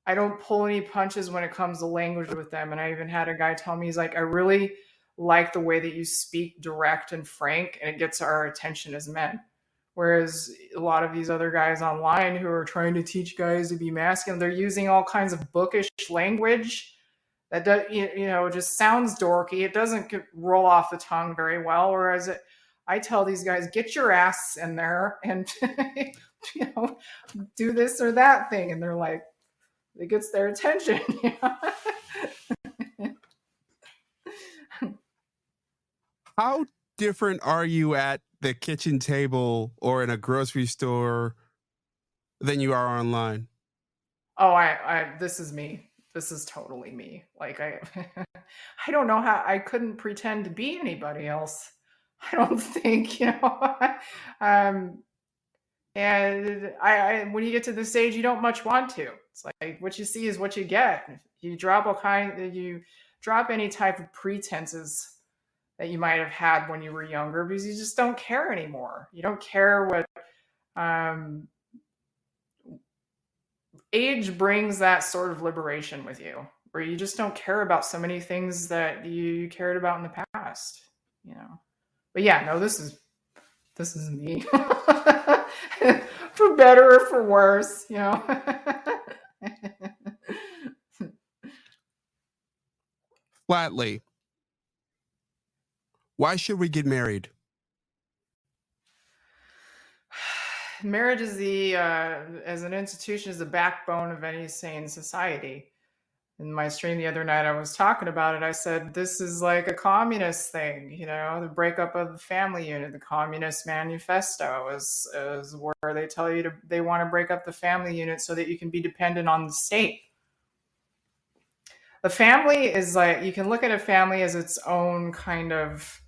Speaker 2: I don't pull any punches when it comes to language with them. And I even had a guy tell me, he's like, I really like the way that you speak direct and frank, and it gets our attention as men. Whereas a lot of these other guys online who are trying to teach guys to be masculine, they're using all kinds of bookish language that does, just sounds dorky. It doesn't roll off the tongue very well. Whereas I tell these guys, get your ass in there and do this or that thing, and they're like, it gets their attention.
Speaker 1: How different are you at the kitchen table or in a grocery store than you are online?
Speaker 2: Oh, I this is me. this is totally me. Like I don't know how I couldn't pretend to be anybody else. I don't think, um, and when you get to this age, you don't much want to. It's like what you see is what you get. You drop any type of pretenses that you might have had when you were younger because you just don't care anymore. You don't care what um, age brings that sort of liberation with you, where you just don't care about so many things that you cared about in the past, you know. But yeah, no, this is me, for better or for worse, you know.
Speaker 1: Flatly, why should we get married?
Speaker 2: Marriage is the as an institution is the backbone of any sane society. In my stream the other night, I was talking about it. I said, this is like a communist thing, the breakup of the family unit. The Communist Manifesto is where they tell you they want to break up the family unit so that you can be dependent on the state. The family is like, you can look at a family as its own kind of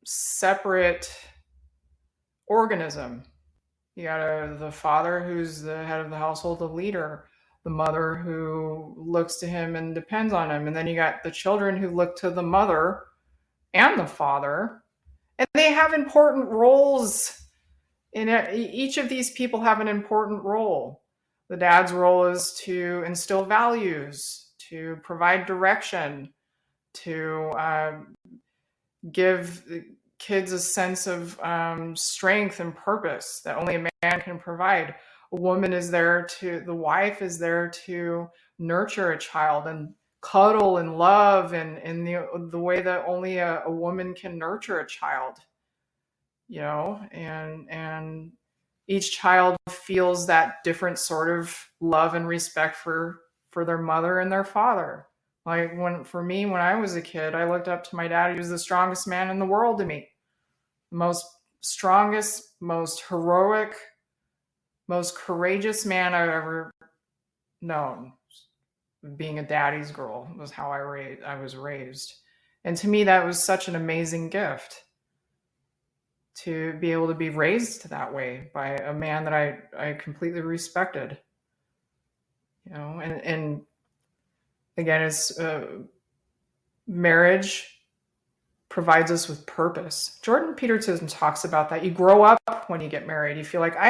Speaker 2: separate organism. You got the father who's the head of the household, the leader, the mother who looks to him and depends on him. And then you got the children who look to the mother and the father. And they have important roles. Each of these people have an important role. The dad's role is to instill values, to provide direction, to give kids a sense of strength and purpose that only a man can provide. A woman is there the wife is there to nurture a child and cuddle and love in the way that only a woman can nurture a child, and each child feels that different sort of love and respect for their mother and their father. Like when I was a kid, I looked up to my dad. He was the strongest man in the world to me. Most strongest, most heroic, most courageous man I've ever known. Being a daddy's girl was how I was raised. And to me, that was such an amazing gift to be able to be raised that way by a man that I completely respected. And again, it's marriage provides us with purpose. Jordan Peterson talks about that. You grow up when you get married. You feel like now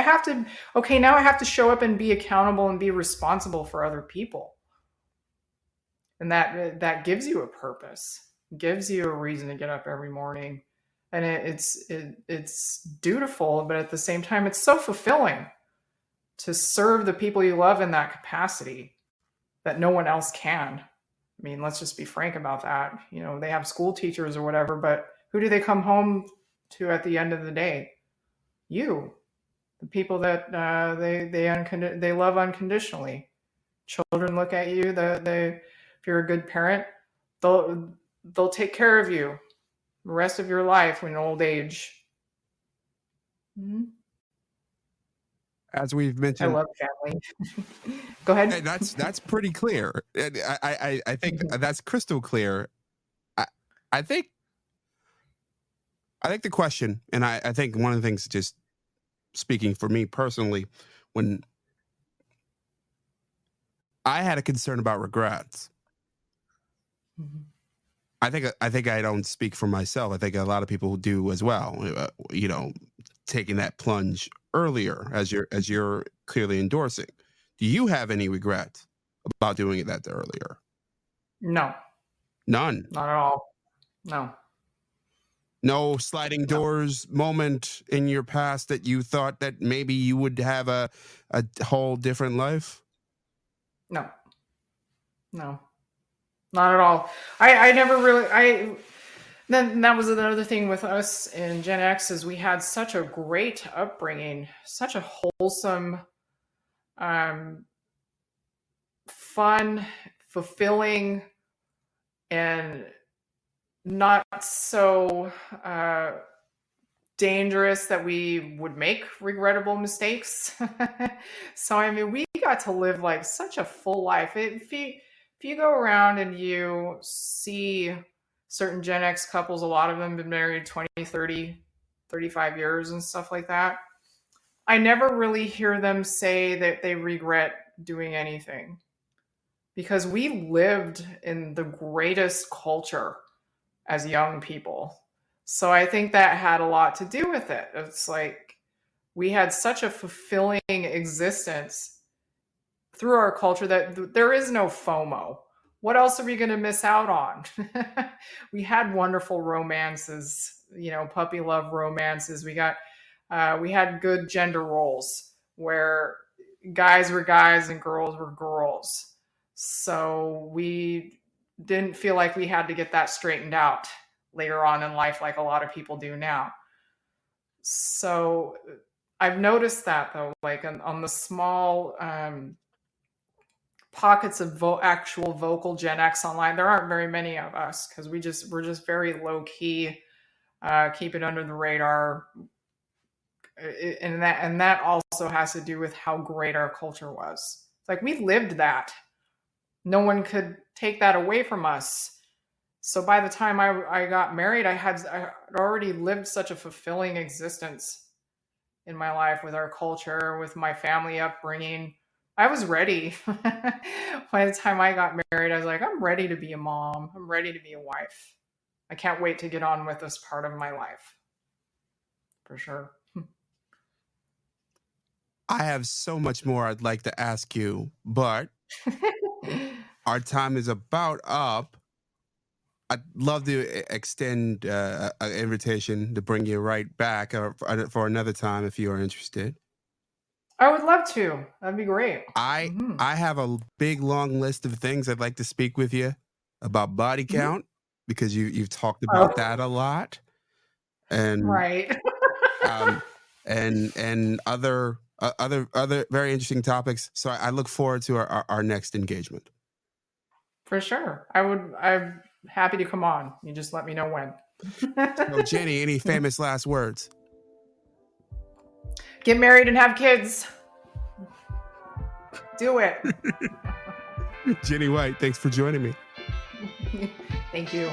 Speaker 2: I have to show up and be accountable and be responsible for other people. And that gives you a purpose, gives you a reason to get up every morning. And it's dutiful, but at the same time, it's so fulfilling to serve the people you love in that capacity that no one else can. I mean, let's just be frank about that. They have school teachers or whatever, but who do they come home to at the end of the day? You, the people that they love unconditionally. Children look at you. If you're a good parent, they'll take care of you the rest of your life in old age. Mm-hmm.
Speaker 1: As we've mentioned,
Speaker 2: I love family. Go ahead.
Speaker 1: That's pretty clear. I think that's crystal clear. I think the question, and I think one of the things, just speaking for me personally, when I had a concern about regrets, mm-hmm. I think I don't speak for myself. I think a lot of people do as well. Taking that plunge earlier, as you're clearly endorsing. Do you have any regrets about doing that earlier?
Speaker 2: No.
Speaker 1: None.
Speaker 2: Not at all. No.
Speaker 1: No sliding doors moment in your past that you thought that maybe you would have a whole different life?
Speaker 2: No. Not at all. I never really then that was another thing with us in Gen X, is we had such a great upbringing, such a wholesome, fun, fulfilling, and not so dangerous that we would make regrettable mistakes. So I mean, we got to live like such a full life. If you go around and you see certain Gen X couples, a lot of them been married 20, 30, 35 years and stuff like that. I never really hear them say that they regret doing anything because we lived in the greatest culture as young people. So I think that had a lot to do with it. It's like we had such a fulfilling existence through our culture that there is no FOMO. What else are we going to miss out on? We had wonderful romances, puppy love romances. We had good gender roles where guys were guys and girls were girls. So we didn't feel like we had to get that straightened out later on in life like a lot of people do now. So I've noticed that though, like on the small pockets of actual vocal Gen X online, there aren't very many of us because we're just very low key, keep it under the radar, and that also has to do with how great our culture was. It's like we lived that. No one could take that away from us. So by the time I got married, I had already lived such a fulfilling existence in my life with our culture, with my family upbringing. I was ready. By the time I got married, I was like, I'm ready to be a mom. I'm ready to be a wife. I can't wait to get on with this part of my life. For sure.
Speaker 1: I have so much more I'd like to ask you, but our time is about up. I'd love to extend an invitation to bring you right back for another time if you are interested.
Speaker 2: I would love to. That'd be great.
Speaker 1: I have a big long list of things I'd like to speak with you about body count because you've talked about that a lot, and
Speaker 2: right,
Speaker 1: and other very interesting topics. So I look forward to our next engagement.
Speaker 2: For sure, I'm happy to come on. You just let me know when.
Speaker 1: So Jenny, any famous last words?
Speaker 2: Get married and have kids. Do it.
Speaker 1: Jenny White, thanks for joining me.
Speaker 2: Thank you.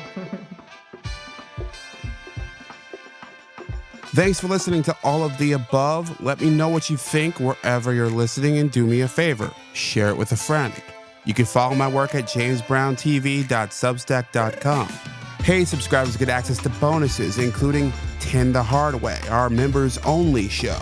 Speaker 1: Thanks for listening to all of the above. Let me know what you think wherever you're listening, and do me a favor, share it with a friend. You can follow my work at jamesbrowntv.substack.com. Paid subscribers get access to bonuses, including 10 the Hard Way, our members-only show.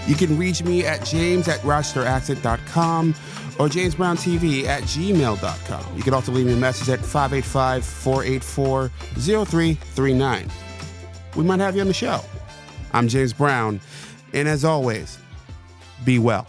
Speaker 1: You can reach me at james@rochesteraccent.com or jamesbrowntv@gmail.com. You can also leave me a message at 585-484-0339. We might have you on the show. I'm James Brown, and as always, be well.